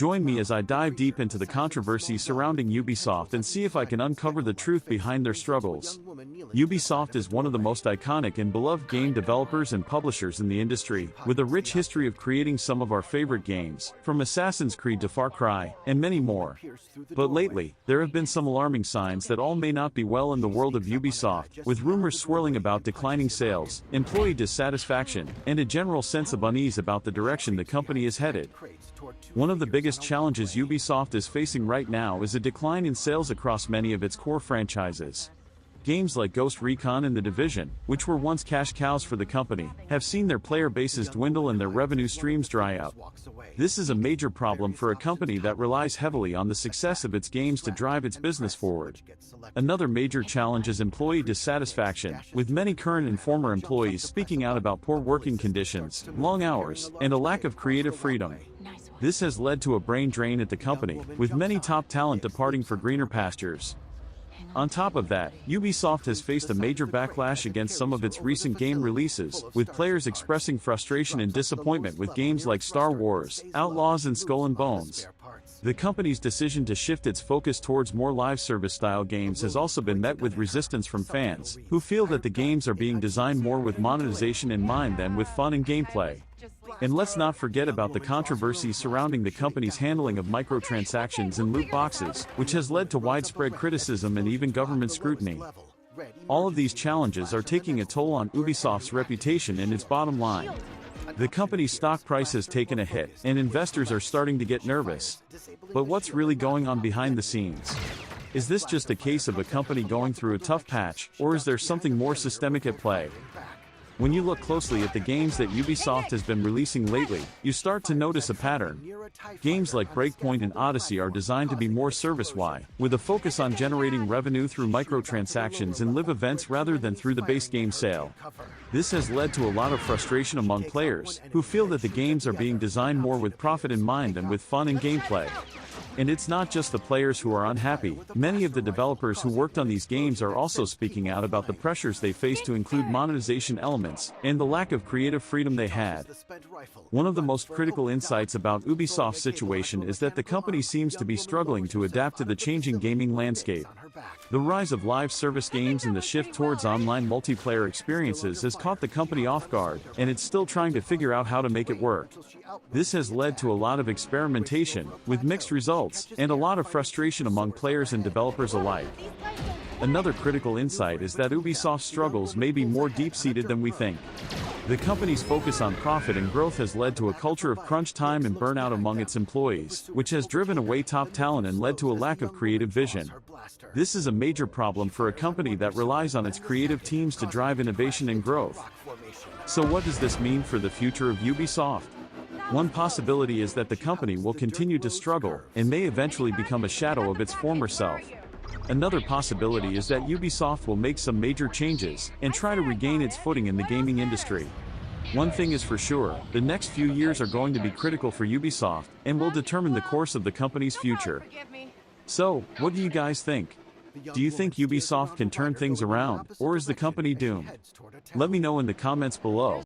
Join me as I dive deep into the controversy surrounding Ubisoft and see if I can uncover the truth behind their struggles. Ubisoft is one of the most iconic and beloved game developers and publishers in the industry, with a rich history of creating some of our favorite games, from Assassin's Creed to Far Cry, and many more. But lately, there have been some alarming signs that all may not be well in the world of Ubisoft, with rumors swirling about declining sales, employee dissatisfaction, and a general sense of unease about the direction the company is headed. One of the biggest challenges Ubisoft is facing right now is a decline in sales across many of its core franchises. Games like Ghost Recon and The Division, which were once cash cows for the company, have seen their player bases dwindle and their revenue streams dry up. This is a major problem for a company that relies heavily on the success of its games to drive its business forward. Another major challenge is employee dissatisfaction, with many current and former employees speaking out about poor working conditions, long hours, and a lack of creative freedom. This has led to a brain drain at the company, with many top talent departing for greener pastures. On top of that, Ubisoft has faced a major backlash against some of its recent game releases, with players expressing frustration and disappointment with games like Star Wars, Outlaws and Skull and Bones. The company's decision to shift its focus towards more live service-style games has also been met with resistance from fans, who feel that the games are being designed more with monetization in mind than with fun and gameplay. And let's not forget about the controversy surrounding the company's handling of microtransactions and loot boxes, which has led to widespread criticism and even government scrutiny. All of these challenges are taking a toll on Ubisoft's reputation and its bottom line. The company's stock price has taken a hit, and investors are starting to get nervous. But what's really going on behind the scenes? Is this just a case of a company going through a tough patch, or is there something more systemic at play? When you look closely at the games that Ubisoft has been releasing lately, you start to notice a pattern. Games like Breakpoint and Odyssey are designed to be more service-wide, with a focus on generating revenue through microtransactions and live events rather than through the base game sale. This has led to a lot of frustration among players, who feel that the games are being designed more with profit in mind than with fun and gameplay. And it's not just the players who are unhappy. Many of the developers who worked on these games are also speaking out about the pressures they face to include monetization elements, and the lack of creative freedom they had. One of the most critical insights about Ubisoft's situation is that the company seems to be struggling to adapt to the changing gaming landscape. The rise of live service games and the shift towards online multiplayer experiences has caught the company off guard, and it's still trying to figure out how to make it work. This has led to a lot of experimentation, with mixed results, and a lot of frustration among players and developers alike. Another critical insight is that Ubisoft's struggles may be more deep-seated than we think. The company's focus on profit and growth has led to a culture of crunch time and burnout among its employees, which has driven away top talent and led to a lack of creative vision. This is a major problem for a company that relies on its creative teams to drive innovation and growth. So what does this mean for the future of Ubisoft? One possibility is that the company will continue to struggle, and may eventually become a shadow of its former self. Another possibility is that Ubisoft will make some major changes, and try to regain its footing in the gaming industry. One thing is for sure, the next few years are going to be critical for Ubisoft, and will determine the course of the company's future. So, what do you guys think? Do you think Ubisoft can turn things around, or is the company doomed? Let me know in the comments below.